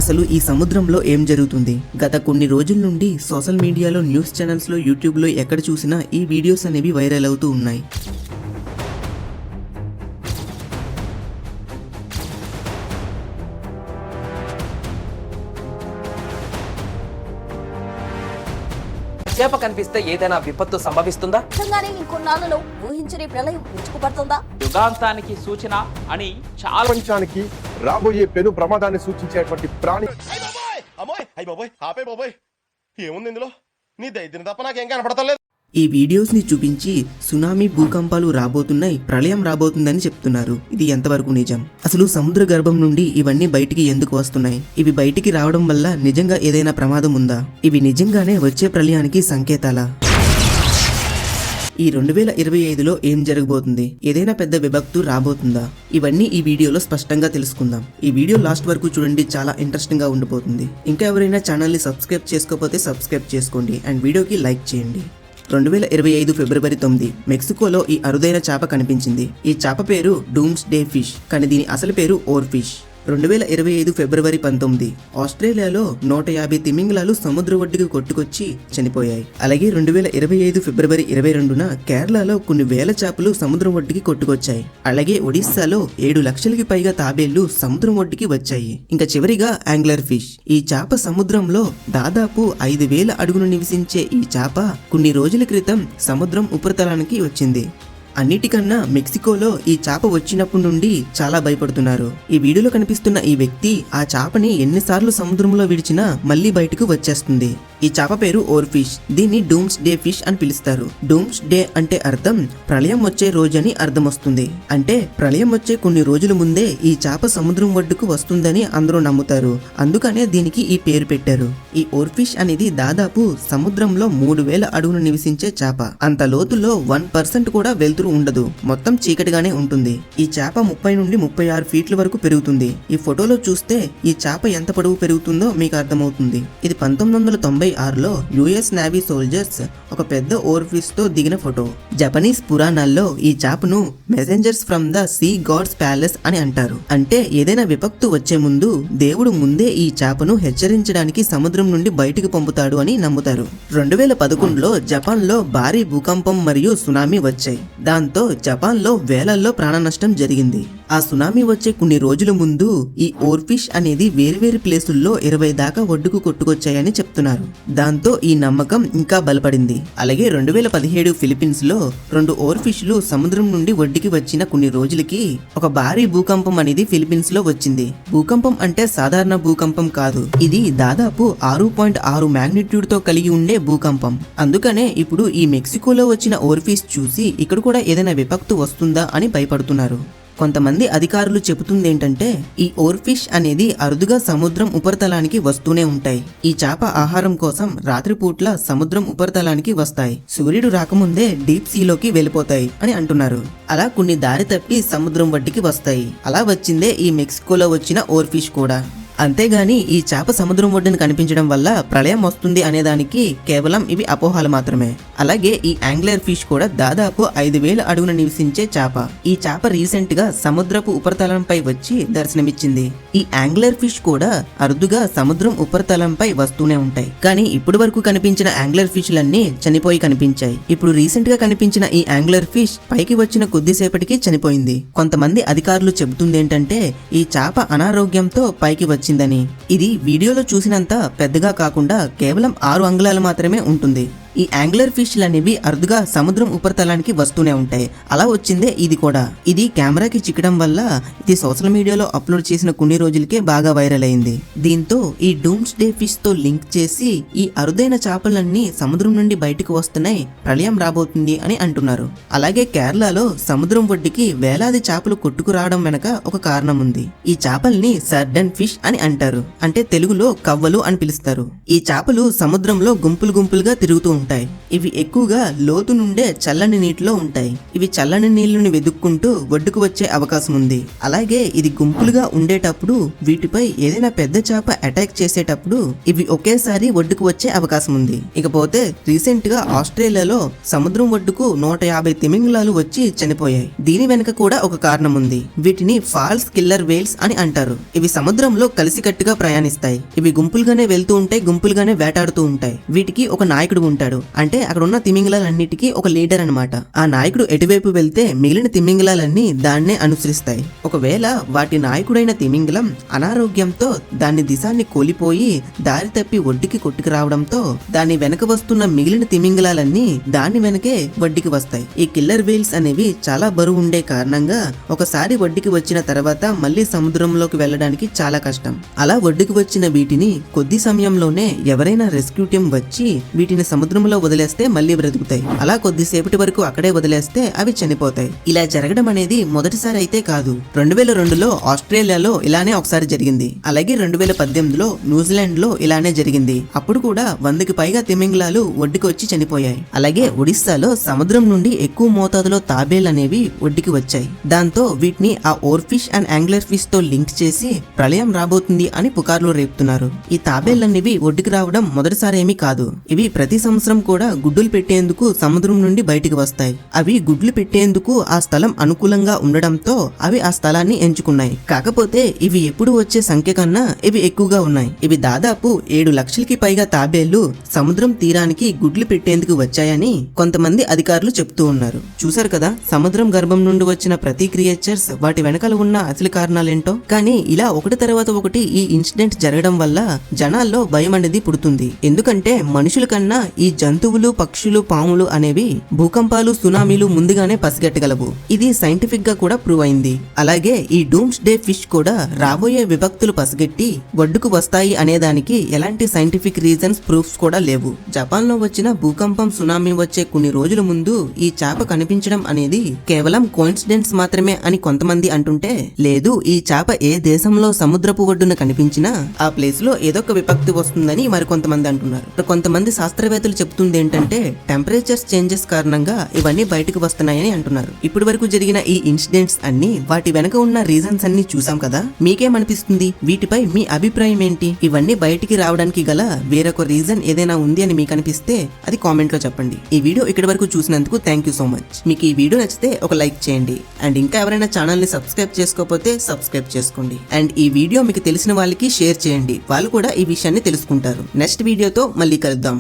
అసలు ఈ సముద్రంలో ఏం జరుగుతుంది? గత కొన్ని రోజుల నుండి సోషల్ మీడియాలో, న్యూస్ ఛానల్స్లో, యూట్యూబ్లో ఎక్కడ చూసినా ఈ వీడియోస్ అనేవి వైరల్ అవుతూ ఉన్నాయి. చేప కనిపిస్తే ఏదైనా విపత్తు సంభవిస్తుందా? ఇంకొన్నాళ్ళలో ఊహించని ప్రళయం విరుచుకుపడుతుందా? యుగాంతానికి సూచన అని చాలా ప్రపంచానికి రాబోయే పెను ప్రమాదాన్ని సూచించేటువంటి ప్రాణి. ఏముంది ఇందులో? నీ దైత్యం తప్ప నాకేం కనపడతలేదు. ఈ వీడియోస్ ని చూపించి సునామీ, భూకంపాలు రాబోతున్నాయి, ప్రళయం రాబోతుందని చెప్తున్నారు. ఇది ఎంతవరకు నిజం? అసలు సముద్ర గర్భం నుండి ఇవన్నీ బయటికి ఎందుకు వస్తున్నాయి? ఇవి బయటికి రావడం వల్ల నిజంగా ఏదైనా ప్రమాదం ఉందా? ఇవి నిజంగానే వచ్చే ప్రళయానికి సంకేతాలా? ఈ 2025లో ఏం జరగబోతుంది? ఏదైనా పెద్ద విపత్తు రాబోతుందా? ఇవన్నీ ఈ వీడియోలో స్పష్టంగా తెలుసుకుందాం. ఈ వీడియో లాస్ట్ వరకు చూడండి, చాలా ఇంట్రెస్టింగ్ గా ఉండబోతుంది. ఇంకా ఎవరైనా ఛానల్ ని సబ్స్క్రైబ్ చేసుకోకపోతే సబ్స్క్రైబ్ చేసుకోండి అండ్ వీడియోకి లైక్ చేయండి. 2025 ఫిబ్రవరి 9 మెక్సికోలో ఈ అరుదైన చేప కనిపించింది. ఈ చేప పేరు డూమ్స్ డే ఫిష్, కానీ దీని అసలు పేరు ఓర్ ఫిష్. 2025 ఫిబ్రవరి 19 ఆస్ట్రేలియాలో 150 తిమింగలాలు సముద్ర ఒడ్డుకు కొట్టుకొచ్చి చనిపోయాయి. అలాగే 2025 ఫిబ్రవరి 22న కేరళలో కొన్ని వేల చేపలు సముద్రం ఒడ్డుకి కొట్టుకొచ్చాయి. అలాగే ఒడిస్సాలో 7 లక్షలకి పైగా తాబేళ్లు సముద్రం ఒడ్డుకి వచ్చాయి. ఇంకా చివరిగా యాంగ్లర్ ఫిష్. ఈ చేప సముద్రంలో దాదాపు 5,000 అడుగులు నివసించే ఈ చేప కొన్ని రోజుల క్రితం సముద్రం ఉపరితలానికి వచ్చింది. అన్నిటికన్నా మెక్సికోలో ఈ చేప వచ్చినప్పటి నుండి చాలా భయపడుతున్నారు. ఈ వీడియోలో కనిపిస్తున్న ఈ వ్యక్తి ఆ చేపని ఎన్నిసార్లు సముద్రంలో విడిచినా మళ్ళీ బయటకు వచ్చేస్తుంది. ఈ చేప పేరు ఓర్ ఫిష్. దీన్ని డూమ్స్ డే ఫిష్ అని పిలుస్తారు. డూమ్స్ డే అంటే అర్థం ప్రళయం వచ్చే రోజు అని అర్థం వస్తుంది. అంటే ప్రళయం వచ్చే కొన్ని రోజుల ముందే ఈ చేప సముద్రం ఒడ్డుకు వస్తుందని అందరూ నమ్ముతారు. అందుకనే దీనికి ఈ పేరు పెట్టారు. ఈ ఓర్ ఫిష్ అనేది దాదాపు సముద్రంలో 3,000 అడుగులు నివసించే చేప. అంత లోతులో 1% కూడా వెళ్తూ ఉండదు. మొత్తం చీకటిగానే ఉంటుంది. ఈ చేప 30 నుండి 36 ఫీట్ల వరకు పెరుగుతుంది. ఈ ఫోటోలో చూస్తే ఈ చేప ఎంత పొడవు పెరుగుతుందో మీకు అర్థమవుతుంది. ఇది 1996లో యుఎస్ నేవీ సోల్జర్స్ ఒక పెద్ద ఓర్ ఫిష్ తో దిగిన ఫోటో. జపనీస్ పురాణాల్లో ఈ చేపను messengers from the sea gods palace అని అంటారు. అంటే ఏదైనా విపత్తు వచ్చే ముందు దేవుడు ముందే ఈ చేపను హెచ్చరించడానికి సముద్రం నుండి బయటకు పంపుతాడు అని నమ్ముతారు. 2011లో జపాన్ లో భారీ భూకంపం మరియు సునామీ వచ్చాయి. దాంతో జపాన్ లో వేలల్లో ప్రాణ నష్టం జరిగింది. ఆ సునామీ వచ్చే కొన్ని రోజుల ముందు ఈ ఓర్ ఫిష్ అనేది వేర్వేరు ప్లేసుల్లో 20 దాకా ఒడ్డుకు కొట్టుకొచ్చాయని చెప్తున్నారు. దాంతో ఈ నమ్మకం ఇంకా బలపడింది. అలాగే 2017 ఫిలిప్పీన్స్ లో 2 ఓర్ ఫిష్లు సముద్రం నుండి ఒడ్డుకి వచ్చిన కొన్ని రోజులకి ఒక భారీ భూకంపం అనేది ఫిలిప్పీన్స్ లో వచ్చింది. భూకంపం అంటే సాధారణ భూకంపం కాదు. ఇది దాదాపు 6.6 మ్యాగ్నిట్యూడ్ తో కలిగి ఉండే భూకంపం. అందుకనే ఇప్పుడు ఈ మెక్సికోలో వచ్చిన ఓర్ ఫిష్ చూసి ఇక్కడ కూడా ఏదైనా విపత్తు వస్తుందా అని భయపడుతున్నారు. కొంతమంది అధికారులు చెబుతుంది ఏంటంటే ఈ ఓర్ ఫిష్ అనేది అరుదుగా సముద్రం ఉపరితలానికి వస్తూనే ఉంటాయి. ఈ చేప ఆహారం కోసం రాత్రిపూట్ల సముద్రం ఉపరితలానికి వస్తాయి. సూర్యుడు రాకముందే డీప్ సీలోకి వెళ్ళిపోతాయి అని అంటున్నారు. అలా కొన్ని దారి తప్పి సముద్రం ఒడ్డుకి వస్తాయి. అలా వచ్చిందే ఈ మెక్సికోలో వచ్చిన ఓర్ ఫిష్ కూడా. అంతేగాని ఈ చేప సముద్రం ఒడ్డున కనిపించడం వల్ల ప్రళయం వస్తుంది అనేదానికి కేవలం ఇవి అపోహలు మాత్రమే. అలాగే ఈ యాంగ్లర్ ఫిష్ కూడా దాదాపు 5,000 అడుగున నివసించే చేప. ఈ చేప రీసెంట్ గా సముద్రపు ఉపరితలంపై వచ్చి దర్శనమిచ్చింది. ఈ యాంగ్లర్ ఫిష్ కూడా అరుదుగా సముద్రం ఉపరితలంపై వస్తూనే ఉంటాయి. కానీ ఇప్పటి వరకు కనిపించిన యాంగ్లర్ ఫిష్లన్నీ చనిపోయి కనిపించాయి. ఇప్పుడు రీసెంట్ గా కనిపించిన ఈ యాంగ్లర్ ఫిష్ పైకి వచ్చిన కొద్దిసేపటికి చనిపోయింది. కొంతమంది అధికారులు చెబుతుంది ఏంటంటే ఈ చేప అనారోగ్యంతో పైకి వచ్చిందని. ఇది వీడియోలో చూసినంత పెద్దగా కాకుండా కేవలం 6 అంగుళాలు మాత్రమే ఉంటుంది. ఈ యాంగ్లర్ ఫిష్లు అనేవి అరుదుగా సముద్రం ఉపరితలానికి వస్తూనే ఉంటాయి. అలా వచ్చిందే ఇది కూడా. ఇది కెమెరాకి చిక్కడం వల్ల ఇది సోషల్ మీడియాలో అప్లోడ్ చేసిన కొన్ని రోజులకే బాగా వైరల్ అయింది. దీంతో ఈ డూమ్స్ డే ఫిష్ తో లింక్ చేసి ఈ అరుదైన చేపలన్నీ సముద్రం నుండి బయటకు వస్తున్నాయి, ప్రళయం రాబోతుంది అని అంటున్నారు. అలాగే కేరళలో సముద్రం ఒడ్డుకి వేలాది చేపలు కొట్టుకురావడం వెనక ఒక కారణం ఉంది. ఈ చేపల్ని సర్డన్ ఫిష్ అని అంటారు. అంటే తెలుగులో కవ్వలు అని పిలుస్తారు. ఈ చేపలు సముద్రంలో గుంపులు గుంపులుగా తిరుగుతూ ఉంటాయి. ఇవి ఎక్కువగా లోతు నుండే చల్లని నీటిలో ఉంటాయి. ఇవి చల్లని నీళ్లను వెతుక్కుంటూ ఒడ్డుకు వచ్చే అవకాశం ఉంది. అలాగే ఇది గుంపులుగా ఉండేటప్పుడు వీటిపై ఏదైనా పెద్ద చేప అటాక్ చేసేటప్పుడు ఇవి ఒకేసారి ఒడ్డుకు వచ్చే అవకాశం ఉంది. ఇకపోతే రీసెంట్ గా ఆస్ట్రేలియాలో సముద్రం ఒడ్డుకు 150 తిమింగలాలు వచ్చి చనిపోయాయి. దీని వెనుక కూడా ఒక కారణం ఉంది. వీటిని ఫాల్స్ కిల్లర్ వేల్స్ అని అంటారు. ఇవి సముద్రంలో కలిసికట్టుగా ప్రయాణిస్తాయి. ఇవి గుంపులుగానే వెళ్తూ ఉంటాయి, గుంపులుగానే వేటాడుతూ ఉంటాయి. వీటికి ఒక నాయకుడు ఉంటాడు. అంటే అక్కడ ఉన్న తిమింగలాలన్నిటికీ ఒక లీడర్ అన్నమాట. ఆ నాయకుడు ఎటువైపు వెళ్తే మిగిలిన తిమింగలాలన్నీ దాన్నే అనుసరిస్తాయి. ఒకవేళ వాటి నాయకుడైన తిమింగలం అనారోగ్యంతో దాని దిశాన్ని కోల్పోయి దారి తప్పి ఒడ్డుకి కొట్టుకు రావడంతో దాని వెనక వస్తున్న మిగిలిన తిమింగలాలన్నీ దాని వెనకే ఒడ్డుకి వస్తాయి. ఈ కిల్లర్ వేల్స్ అనేవి చాలా బరువు ఉండే కారణంగా ఒకసారి ఒడ్డుకి వచ్చిన తర్వాత మళ్ళీ సముద్రంలోకి వెళ్ళడానికి చాలా కష్టం. అలా ఒడ్డుకి వచ్చిన వీటిని కొద్ది సమయంలోనే ఎవరైనా రెస్క్యూ టీం వచ్చి వీటిని సముద్రంలో వదిలేస్తే మళ్ళీ బ్రతుకుతాయి. అలా కొద్దిసేపటి వరకు అక్కడే వదిలేస్తే అవి చనిపోతాయి. ఇలా జరగడం అనేది మొదటిసారి అయితే కాదు. 2002లో ఆస్ట్రేలియాలో ఇలానే ఒకసారి జరిగింది. అలాగే 2018లో న్యూజిలాండ్ లో ఇలానే జరిగింది. అప్పుడు కూడా 100కి పైగా తిమింగలాలు ఒడ్డుకి వచ్చి చనిపోయాయి. అలాగే ఒడిస్సాలో సముద్రం నుండి ఎక్కువ మోతాదులో తాబేలు అనేవి ఒడ్డుకి వచ్చాయి. దాంతో వీటిని ఆ ఓర్ఫిష్ అండ్ యాంగ్లర్ ఫిష్ తో లింక్ చేసి ప్రళయం రాబోతుంది అని పుకార్లు రేపుతున్నారు. ఈ తాబేళ్లనేవి ఒడ్డుకి రావడం మొదటిసారి ఏమీ కాదు. ఇవి ప్రతి సంవత్సరం కూడా గుడ్డులు పెట్టేందుకు సముద్రం నుండి బయటికి వస్తాయి. అవి గుడ్లు పెట్టేందుకు ఆ స్థలం అనుకూలంగా ఉండడంతో అవి ఆ స్థలాన్ని ఎంచుకున్నాయి. కాకపోతే ఇవి ఎప్పుడు వచ్చే సంఖ్య కన్నా ఇవి ఎక్కువగా ఉన్నాయి. ఇవి దాదాపు 7 లక్షలకి పైగా తాబేళ్లు సముద్రం తీరానికి గుడ్లు పెట్టేందుకు వచ్చాయని కొంతమంది అధికారులు చెప్తూ ఉన్నారు. చూసారు కదా, సముద్రం గర్భం నుండి వచ్చిన ప్రతి క్రియేచర్స్ వాటి వెనకాల ఉన్న అసలు కారణాలేంటో. కానీ ఇలా ఒకటి తర్వాత ఒకటి ఈ ఇన్సిడెంట్ జరగడం వల్ల జనాల్లో భయం అనేది పుడుతుంది. ఎందుకంటే మనుషుల కన్నా ఈ జంతువులు, పక్షులు, పాములు అనేవి భూకంపాలు, సునామీలు ముందుగానే పసిగట్టగలవు. ఇది సైంటిఫిక్ గా కూడా ప్రూవ్ అయింది. అలాగే ఈ డూమ్స్ డే ఫిష్ కూడా రాబోయే విభక్తులు పసిగట్టి ఒడ్డుకు వస్తాయి అనేదానికి ఎలాంటి సైంటిఫిక్ రీజన్స్, ప్రూఫ్స్ కూడా లేవు. జపాన్ లో వచ్చిన భూకంపం, సునామీ వచ్చే కొన్ని రోజుల ముందు ఈ చేప కనిపించడం అనేది కేవలం కోఇన్సిడెన్స్ మాత్రమే అని కొంతమంది అంటుంటే, లేదు ఈ చేప ఏ దేశంలో సముద్రపు ఒడ్డున కనిపించినా ఆ ప్లేస్ లో ఏదో ఒక విపక్తి వస్తుందని మరి కొంతమంది అంటున్నారు. కొంతమంది శాస్త్రవేత్తలు చెప్తుంది ఏంటంటే టెంపరేచర్స్ చేంజెస్ కారణంగా ఇవన్నీ బయటకు వస్తున్నాయని అంటున్నారు. ఇప్పటి వరకు జరిగిన ఈ ఇన్సిడెంట్స్ అన్ని, వాటి వెనక ఉన్న రీజన్స్ అన్ని చూసాం కదా. మీకేమనిపిస్తుంది? వీటిపై మీ అభిప్రాయం ఏంటి? ఇవన్నీ బయటికి రావడానికి గల వేరొక రీజన్ ఏదైనా ఉంది అని మీకు అనిపిస్తే అది కామెంట్ లో చెప్పండి. ఈ వీడియో ఇక్కడి వరకు చూసినందుకు థ్యాంక్ యూ సో మచ్. మీకు ఈ వీడియో నచ్చితే ఒక లైక్ చేయండి. అండ్ ఇంకా ఎవరైనా ఛానల్ ని సబ్స్క్రైబ్ చేసుకోకపోతే సబ్స్క్రైబ్ చేసుకోండి. అండ్ ఈ వీడియో మీకు తెలిసిన వాళ్ళకి షేర్ చేయండి. వాళ్ళు కూడా ఈ విషయాన్ని తెలుసుకుంటారు. నెక్స్ట్ వీడియోతో మళ్ళీ కలుద్దాం.